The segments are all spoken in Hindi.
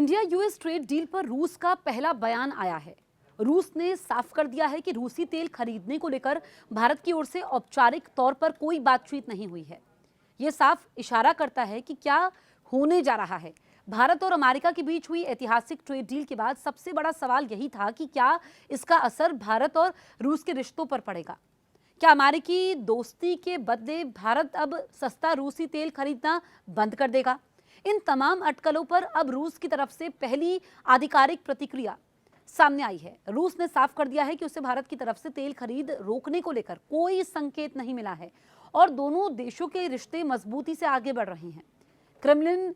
इंडिया यूएस ट्रेड डील पर रूस का पहला बयान आया है। रूस ने साफ कर दिया है कि रूसी तेल खरीदने को लेकर भारत की ओर से औपचारिक तौर पर कोई बातचीत नहीं हुई है। यह साफ इशारा करता है कि क्या होने जा रहा है। भारत और अमेरिका के बीच हुई ऐतिहासिक ट्रेड डील के बाद सबसे बड़ा सवाल यही था कि क्या इसका असर भारत और रूस के रिश्तों पर पड़ेगा। क्या अमेरिकी दोस्ती के बदले भारत अब सस्ता रूसी तेल खरीदना बंद कर देगा। इन तमाम अटकलों पर अब रूस की तरफ से पहली आधिकारिक प्रतिक्रिया सामने आई है। रूस ने साफ कर दिया है कि उसे भारत की तरफ से तेल खरीद रोकने को लेकर कोई संकेत नहीं मिला है और दोनों देशों के रिश्ते मजबूती से आगे बढ़ रहे हैं। क्रेमलिन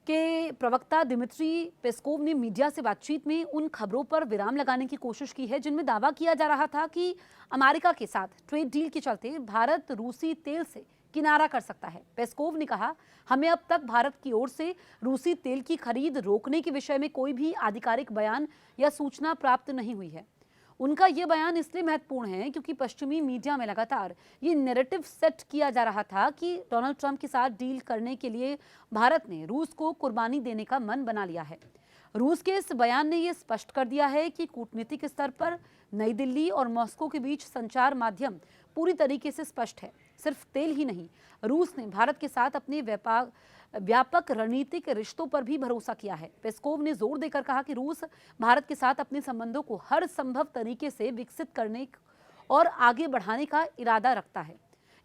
के प्रवक्ता दिमित्री पेस्कोव ने मीडिया से बातचीत में उन खबरों पर विराम लगाने की कोशिश की है जिनमें दावा किया जा रहा था कि अमेरिका के साथ ट्रेड डील के चलते भारत रूसी तेल से किनारा कर सकता है। पेस्कोव ने कहा, हमें अब तक भारत की ओर से रूसी तेल की खरीद रोकने के विषय में कोई भी आधिकारिक बयान या सूचना प्राप्त नहीं हुई है। उनका यह बयान इसलिए महत्वपूर्ण है क्योंकि पश्चिमी मीडिया में लगातार ये नैरेटिव सेट किया जा रहा था कि डोनाल्ड ट्रंप के साथ डील करने के लिए भारत ने रूस को कुर्बानी देने का मन बना लिया है। रूस के इस बयान ने यह स्पष्ट कर दिया है कि कूटनीतिक स्तर पर नई दिल्ली और मॉस्को के बीच संचार माध्यम पूरी तरीके से स्पष्ट है। सिर्फ तेल ही नहीं, रूस ने भारत के साथ अपने व्यापक रणनीतिक रिश्तों पर भी भरोसा किया है। पेस्कोव ने जोर देकर कहा कि रूस भारत के साथ अपने संबंधों को हर संभव तरीके से विकसित करने और आगे बढ़ाने का इरादा रखता है।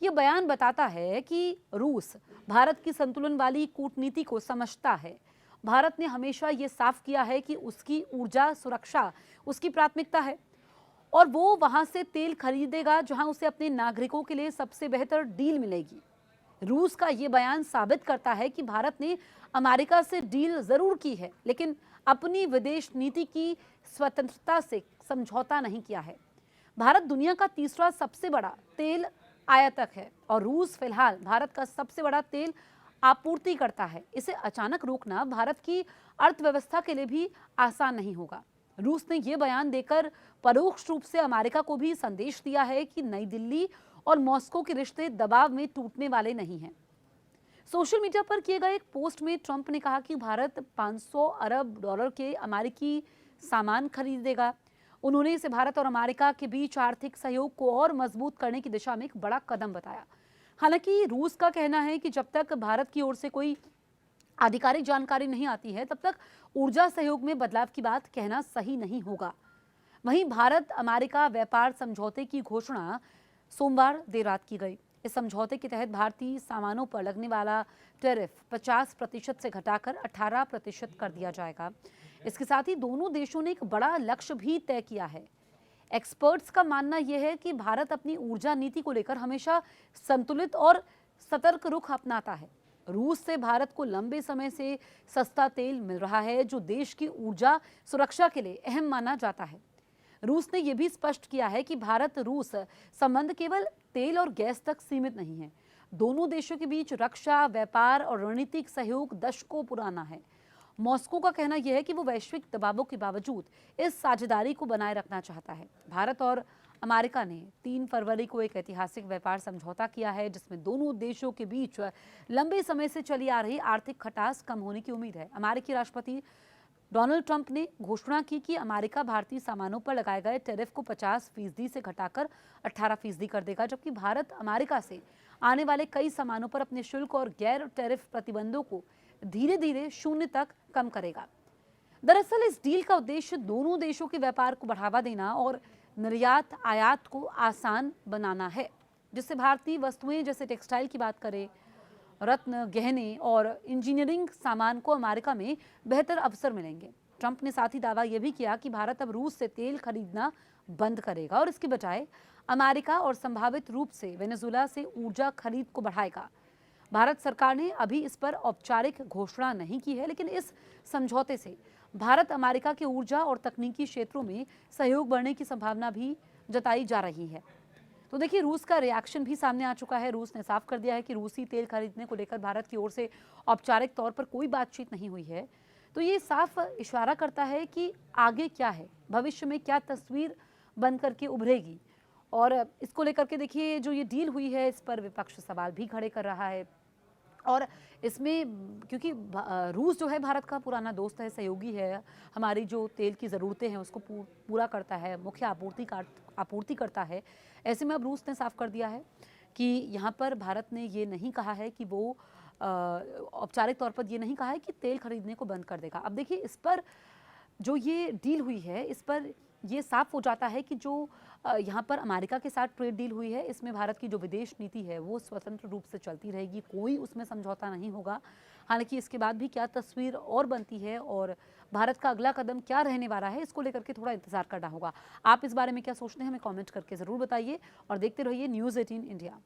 यह बयान बताता है कि रूस भारत की संतुलन वाली कूटनीति को समझता है। भारत ने हमेशा ये साफ किया है कि उसकी ऊर्जा सुरक्षा उसकी प्राथमिकता है और वो वहां से तेल खरीदेगा जहां उसे अपने नागरिकों के लिए सबसे बेहतर डील मिलेगी। रूस का ये बयान साबित करता है कि भारत ने अमेरिका से डील जरूर की है लेकिन अपनी विदेश नीति की स्वतंत्रता से समझौता नहीं किया है। भारत दुनिया का तीसरा सबसे बड़ा तेल आयातक है और रूस फिलहाल भारत का सबसे बड़ा तेल आपूर्ति करता है। इसे अचानक रोकना भारत की अर्थव्यवस्था के लिए भी आसान नहीं होगा। रूस ने यह बयान देकर परोक्ष रूप से अमेरिका को भी संदेश दिया है कि नई दिल्ली और मॉस्को के रिश्ते दबाव में टूटने वाले नहीं हैं। सोशल मीडिया पर किए गए एक पोस्ट में ट्रंप ने कहा कि भारत 500 अरब डॉलर के अमेरिकी सामान खरीदेगा। उन्होंने इसे भारत और अमेरिका के बीच आर्थिक सहयोग को और मजबूत करने की दिशा में एक बड़ा कदम बताया। हालांकि रूस का कहना है कि जब तक भारत की ओर से कोई आधिकारिक जानकारी नहीं आती है तब तक ऊर्जा सहयोग में बदलाव की बात कहना सही नहीं होगा। वहीं भारत अमेरिका व्यापार समझौते की घोषणा सोमवार देर रात की गई। इस समझौते के तहत भारतीय सामानों पर लगने वाला टैरिफ 50% से घटाकर 18% कर दिया जाएगा। इसके साथ ही दोनों देशों ने एक बड़ा लक्ष्य भी तय किया है। एक्सपर्ट्स का मानना यह है कि भारत अपनी ऊर्जा नीति को लेकर हमेशा संतुलित और सतर्क रुख अपनाता है। रूस से भारत को लंबे समय से सस्ता तेल मिल रहा है जो देश की ऊर्जा सुरक्षा के लिए अहम माना जाता है। रूस ने यह भी स्पष्ट किया है कि भारत रूस संबंध केवल तेल और गैस तक सीमित नहीं है। दोनों देशों के बीच रक्षा, व्यापार और रणनीतिक सहयोग दशकों पुराना है। मॉस्को का कहना यह है कि वो वैश्विक दबावों के बावजूद इस साझेदारी को बनाए रखना चाहता है। भारत और अमेरिका ने 3 फरवरी को एक ऐतिहासिक व्यापार समझौता किया है जिसमें दोनों देशों के बीच लंबे समय से चली आ रही आर्थिक खटास कम होने की उम्मीद है। अमेरिकी राष्ट्रपति डोनाल्ड ट्रंप ने घोषणा की कि अमेरिका भारतीय सामानों पर लगाए गए टैरिफ को 50% से घटाकर 18% कर देगा, जबकि भारत अमेरिका से आने वाले कई सामानों पर अपने शुल्क और गैर टैरिफ प्रतिबंधों को धीरे धीरे शून्य तक कम करेगा। दरअसल इस डील का उद्देश्य दोनों देशों के व्यापार को बढ़ावा देना और निर्यात आयात को आसान बनाना है, जिससे भारतीय वस्तुएं जैसे टेक्सटाइल की बात करें, रत्न, गहने और इंजीनियरिंग सामान को अमेरिका में बेहतर अवसर मिलेंगे। ट्रंप ने साथ ही दावा यह भी किया कि भारत अब रूस से तेल खरीदना बंद करेगा और इसके बजाय अमेरिका और संभावित रूप से वेनेजुएला से ऊर्जा खरीद को बढ़ाएगा। भारत सरकार ने अभी इस पर औपचारिक घोषणा नहीं की है, लेकिन इस समझौते से भारत अमेरिका के ऊर्जा और तकनीकी क्षेत्रों में सहयोग बढ़ने की संभावना भी जताई जा रही है। तो देखिए, रूस का रिएक्शन भी सामने आ चुका है। रूस ने साफ कर दिया है कि रूसी तेल खरीदने को लेकर भारत की ओर से औपचारिक तौर पर कोई बातचीत नहीं हुई है। तो ये साफ इशारा करता है कि आगे क्या है, भविष्य में क्या तस्वीर बन करके उभरेगी। और इसको लेकर के देखिए, जो ये डील हुई है इस पर विपक्ष सवाल भी खड़े कर रहा है और इसमें क्योंकि रूस जो है भारत का पुराना दोस्त है, सहयोगी है, हमारी जो तेल की ज़रूरतें हैं उसको पूरा करता है, मुख्य आपूर्ति करता है। ऐसे में अब रूस ने साफ कर दिया है कि यहाँ पर भारत ने ये नहीं कहा है कि वो औपचारिक तौर पर ये नहीं कहा है कि तेल खरीदने को बंद कर देगा। अब देखिए इस पर जो ये डील हुई है, इस पर ये साफ हो जाता है कि जो यहाँ पर अमेरिका के साथ ट्रेड डील हुई है, इसमें भारत की जो विदेश नीति है वो स्वतंत्र रूप से चलती रहेगी, कोई उसमें समझौता नहीं होगा। हालांकि इसके बाद भी क्या तस्वीर और बनती है और भारत का अगला कदम क्या रहने वाला है, इसको लेकर के थोड़ा इंतजार करना होगा। आप इस बारे में क्या सोचते हैं, हमें कॉमेंट करके ज़रूर बताइए और देखते रहिए न्यूज़ 18 इंडिया।